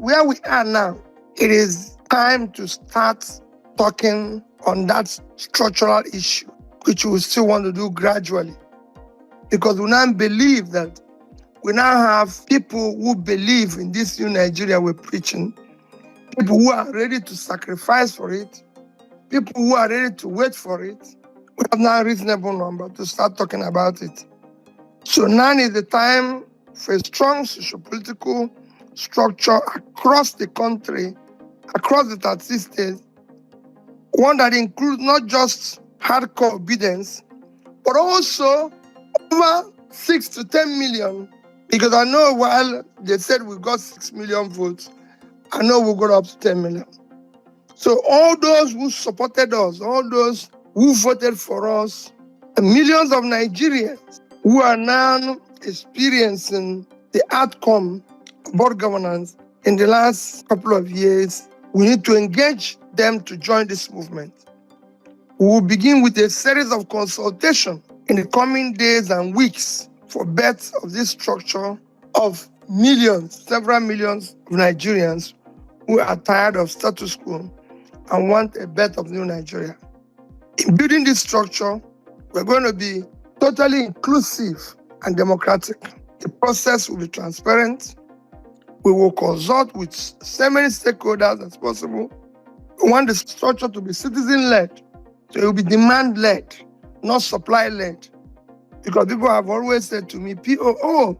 where we are now, it is time to start talking on that structural issue, which we still want to do gradually. Because we now believe that we now have people who believe in this new Nigeria we're preaching, people who are ready to sacrifice for it, people who are ready to wait for it. We have now a reasonable number to start talking about it. So now is the time for a strong socio-political structure across the country, across the 30 states, one that includes not just hardcore obedience, but also over 6 to 10 million, because I know while they said we got 6 million votes, I know we got up to 10 million. So all those who supported us, all those who voted for us, and millions of Nigerians who are now experiencing the outcome of board governance in the last couple of years, we need to engage them to join this movement. We will begin with a series of consultation in the coming days and weeks for birth of this structure of millions, several millions of Nigerians who are tired of status quo and want a birth of new Nigeria. In building this structure, we're going to be totally inclusive and democratic. The process will be transparent. We will consult with so many stakeholders as possible. We want the structure to be citizen-led, so it will be demand-led, not supply-led. Because people have always said to me, why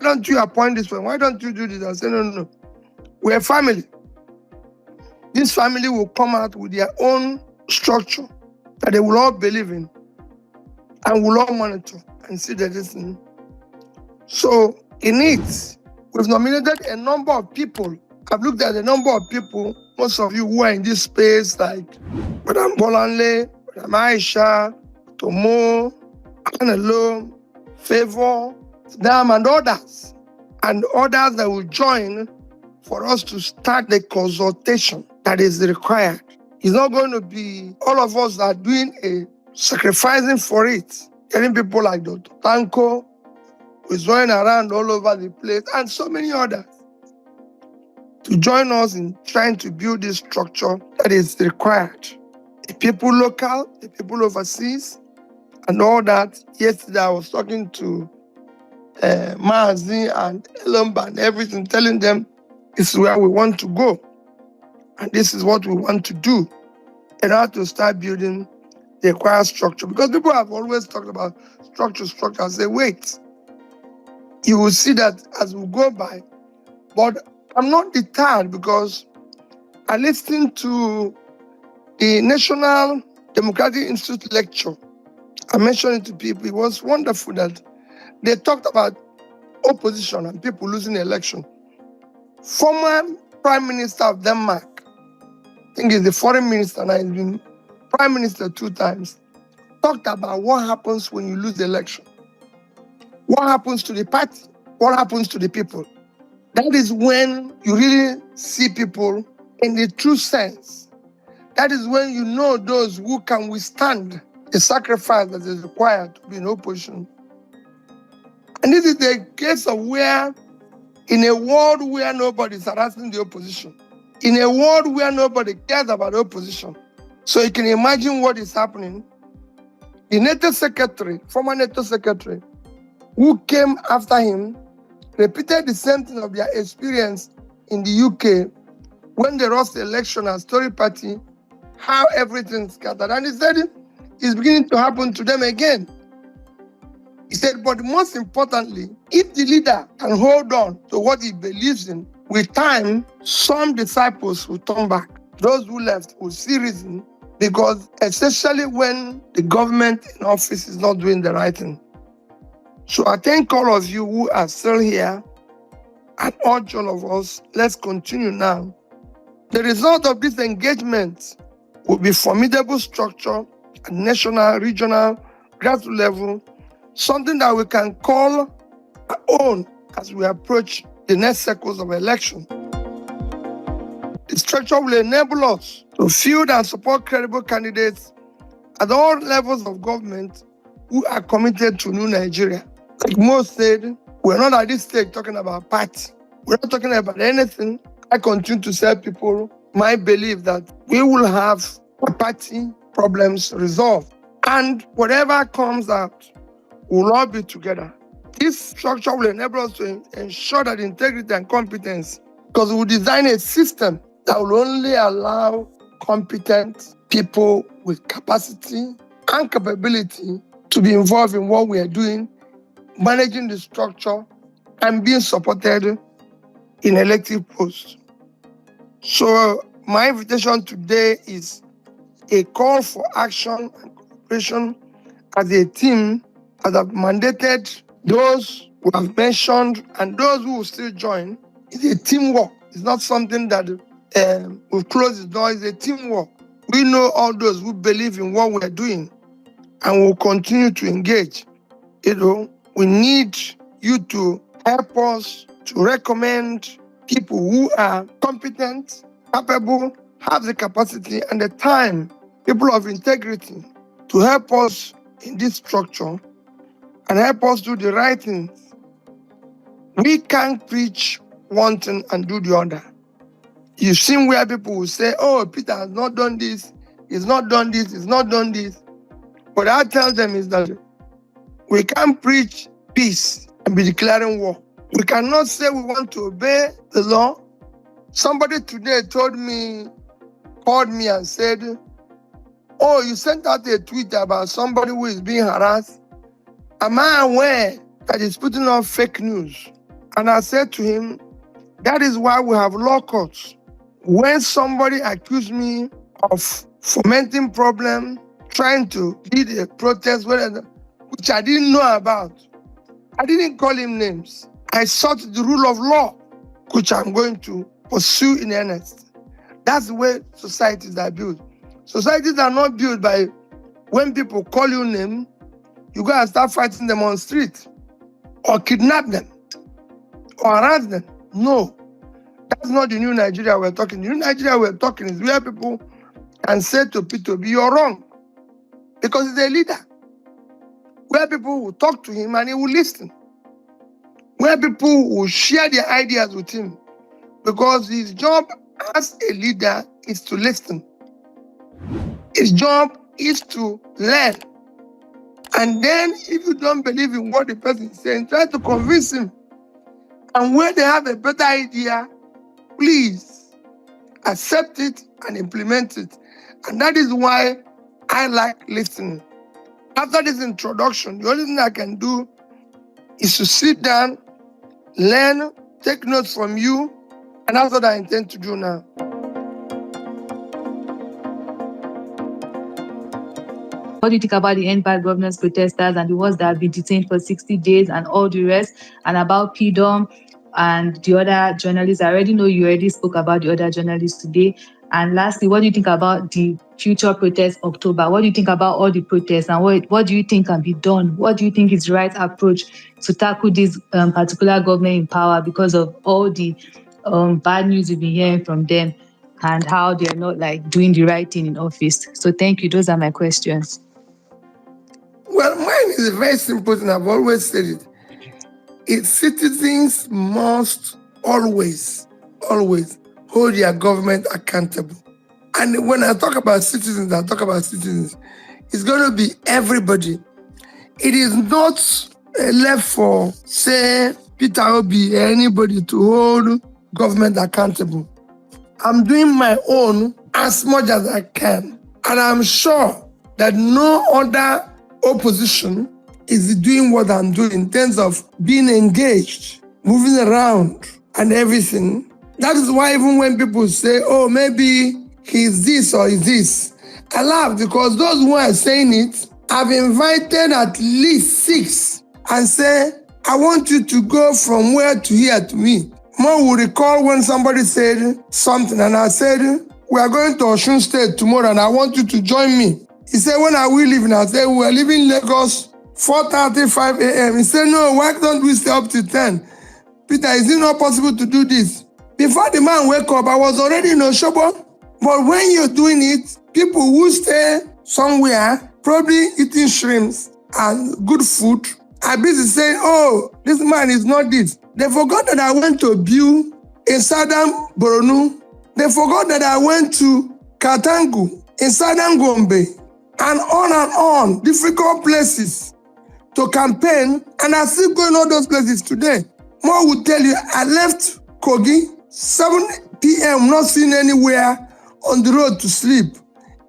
don't you appoint this one? Why don't you do this? I say, no. We're a family. This family will come out with their own structure that they will all believe in and will all monitor and see that this thing. So in it, we've nominated a number of people. I've looked at a number of people, most of you who are in this space, like Madam Bolanle, Madam Aisha, Tomo, Anelo, Favor, Dam, and others that will join for us to start the consultation that is required. It's not going to be all of us that are doing a sacrificing for it. Getting people like Dr. Tanko, who is running around all over the place, and so many others, to join us in trying to build this structure that is required. The people local, the people overseas, and all that. Yesterday I was talking to Maazi and Elomba and everything, telling them this is where we want to go. And this is what we want to do in order to start building the required structure. Because people have always talked about structure. I say, wait. You will see that as we go by. But I'm not deterred because I listened to the National Democratic Institute lecture. I mentioned it to people. It was wonderful that they talked about opposition and people losing the election. Former Prime Minister of Denmark, I think he's the foreign minister now, he's been Prime Minister 2 times, talked about what happens when you lose the election. What happens to the party? What happens to the people? That is when you really see people in the true sense. That is when you know those who can withstand the sacrifice that is required to be in opposition. And this is the case of where, in a world where nobody is harassing the opposition, in a world where nobody cares about the opposition, so you can imagine what is happening. The NATO secretary, former NATO secretary, who came after him, repeated the same thing of their experience in the UK when they lost the election as Tory party, how everything scattered. And he said it's beginning to happen to them again. He said, but most importantly, if the leader can hold on to what he believes in, with time, some disciples will turn back. Those who left will see reason, because especially when the government in office is not doing the right thing. So I thank all of you who are still here and urge all of us, let's continue now. The result of this engagement will be formidable structure at national, regional, grassroots level, something that we can call our own as we approach the next cycles of election. The structure will enable us to field and support credible candidates at all levels of government who are committed to new Nigeria. Like most said, we're not at this stage talking about party. We're not talking about anything I continue to tell people my belief that we will have party problems resolved. And whatever comes out, we'll all be together. This structure will enable us to ensure that integrity and competence, because we will design a system that will only allow competent people with capacity and capability to be involved in what we are doing, managing the structure, and being supported in elective posts. So my invitation today is a call for action and cooperation as a team that have mandated those who have mentioned and those who will still join. It's a teamwork. It's not something that will close the door. It's a teamwork. We know all those who believe in what we're doing and will continue to engage. We need you to help us to recommend people who are competent, capable, have the capacity and the time, people of integrity, to help us in this structure and help us do the right things. We can't preach one thing and do the other. You've seen where people will say, oh, Peter has not done this, he's not done this, he's not done this. What I tell them is that we can't preach peace and be declaring war. We cannot say we want to obey the law. Somebody today called me and said, oh, you sent out a tweet about somebody who is being harassed. Am I aware that he's putting on fake news? And I said to him, that is why we have law courts. When somebody accused me of fomenting problem, trying to lead a protest, which I didn't know about, I didn't call him names. I sought the rule of law, which I'm going to pursue in earnest. That's the way societies are built. Societies are not built by when people call you name, you go and start fighting them on the street, or kidnap them, or harass them. No, that's not the new Nigeria we're talking. The new Nigeria we're talking is where people can say to P2B, you're wrong, because he's a leader. Where people will talk to him and he will listen. Where people will share their ideas with him, because his job as a leader is to listen. His job is to learn. And then if you don't believe in what the person is saying, try to convince him. And when they have a better idea, please accept it and implement it. And that is why I like listening. After this introduction, the only thing I can do is to sit down, learn, take notes from you, and that's what I intend to do now. What do you think about the End Bad Governance protesters and the ones that have been detained for 60 days and all the rest, and about PDOM and the other journalists? I already know you already spoke about the other journalists today. And lastly, what do you think about the future protests October? What do you think about all the protests, and what do you think can be done? What do you think is the right approach to tackle this particular government in power because of all the bad news you've been hearing from them and how they're not doing the right thing in office? So thank you. Those are my questions. Well, mine is a very simple thing. I've always said it. It's citizens must always hold their government accountable. And when I talk about citizens, It's going to be everybody. It is not left for, say, Peter Obi, anybody to hold government accountable. I'm doing my own as much as I can. And I'm sure that no other opposition is doing what I'm doing in terms of being engaged, moving around and everything. That is why even when people say, oh, maybe he's this or he's this, I laugh because those who are saying it have invited at least 6 and say, I want you to go from where to here to me. More will recall when somebody said something and I said, we are going to Osun State tomorrow and I want you to join me. He said, when are we leaving? I said, we are leaving Lagos 4:35 a.m. He said, no, why don't we stay up to 10? Peter, is it not possible to do this? Before the man wake up, I was already in Oshobo. But when you're doing it, people who stay somewhere, probably eating shrimps and good food, are busy saying, oh, this man is not this. They forgot that I went to view in southern Borno. They forgot that I went to Katangu in southern Gombe and on, difficult places to campaign, and I still going all those places today. More will tell you, I left Kogi, 7 p.m., not seen anywhere on the road to sleep.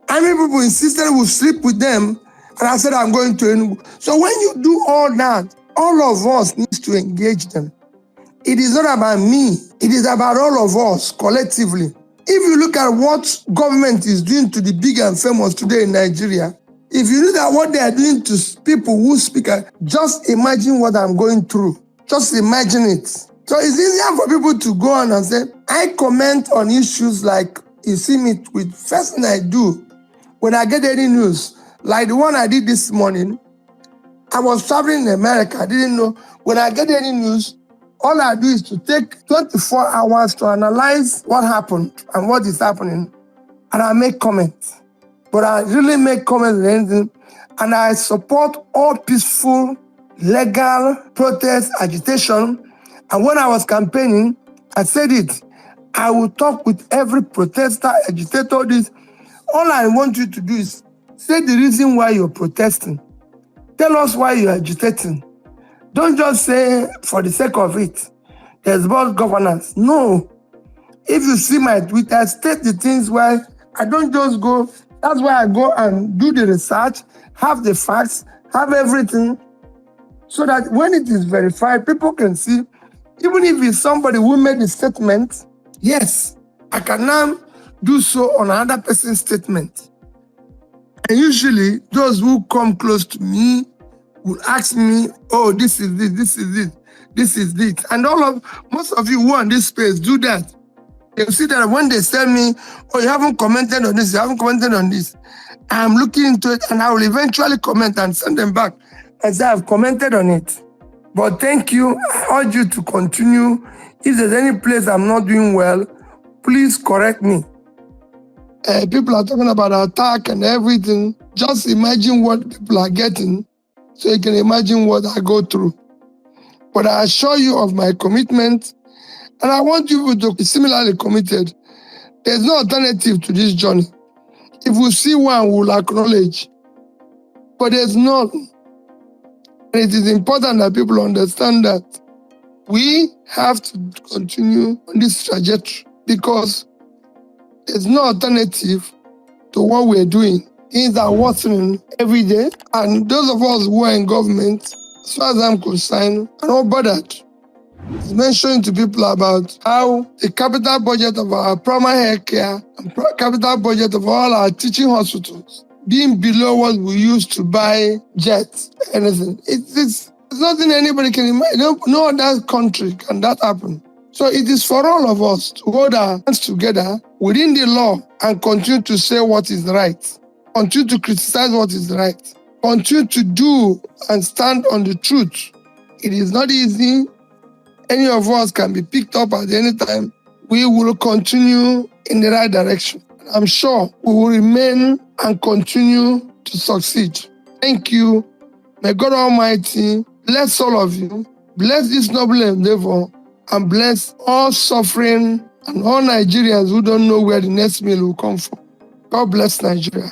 I mean, people insisted we sleep with them, and I said, I'm going to Enugu. So when you do all that, all of us needs to engage them. It is not about me. It is about all of us collectively. If you look at what government is doing to the big and famous today in Nigeria, if you look at what they are doing to people who speak, just imagine what I'm going through. Just imagine it. So it's easier for people to go on and say, I comment on issues like you see me with. First thing I do when I get any news, like the one I did this morning, I was traveling in America. I didn't know. When I get any news, all I do is to take 24 hours to analyze what happened and what is happening, and I make comments. But I really make comments on anything, and I support all peaceful, legal protest, agitation. And when I was campaigning, I said it. I will talk with every protester, agitator, this. All I want you to do is say the reason why you're protesting. Tell us why you're agitating. Don't just say for the sake of it, there's about governance. No. If you see my tweet, I state the things where I don't just go. That's why I go and do the research, have the facts, have everything, so that when it is verified, people can see, even if it's somebody who made the statement, yes, I can now do so on another person's statement. And usually, those who come close to me will ask me, oh, this is this, this is this, this is this. And most of you who are in this space do that. You'll see that when they tell me, oh, you haven't commented on this, you haven't commented on this, I'm looking into it and I will eventually comment and send them back and say I've commented on it. But thank you. I urge you to continue. If there's any place I'm not doing well, please correct me. People are talking about attack and everything. Just imagine what people are getting so you can imagine what I go through. But I assure you of my commitment, and I want you to be similarly committed. There's no alternative to this journey. If we see one, we'll acknowledge. But there's none. And it is important that people understand that we have to continue on this trajectory because there's no alternative to what we're doing. Things are worsening every day. And those of us who are in government, as far as I'm concerned, are not bothered. It's mentioning to people about how the capital budget of our primary health care and capital budget of all our teaching hospitals being below what we used to buy jets, anything. It's nothing anybody can imagine. No other country can that happen. So it is for all of us to hold our hands together within the law and continue to say what is right. Continue to criticize what is right. Continue to do and stand on the truth. It is not easy. Any of us can be picked up at any time. We will continue in the right direction. I'm sure we will remain and continue to succeed. Thank you. May God Almighty bless all of you, bless this noble endeavor, and bless all suffering and all Nigerians who don't know where the next meal will come from. God bless Nigeria.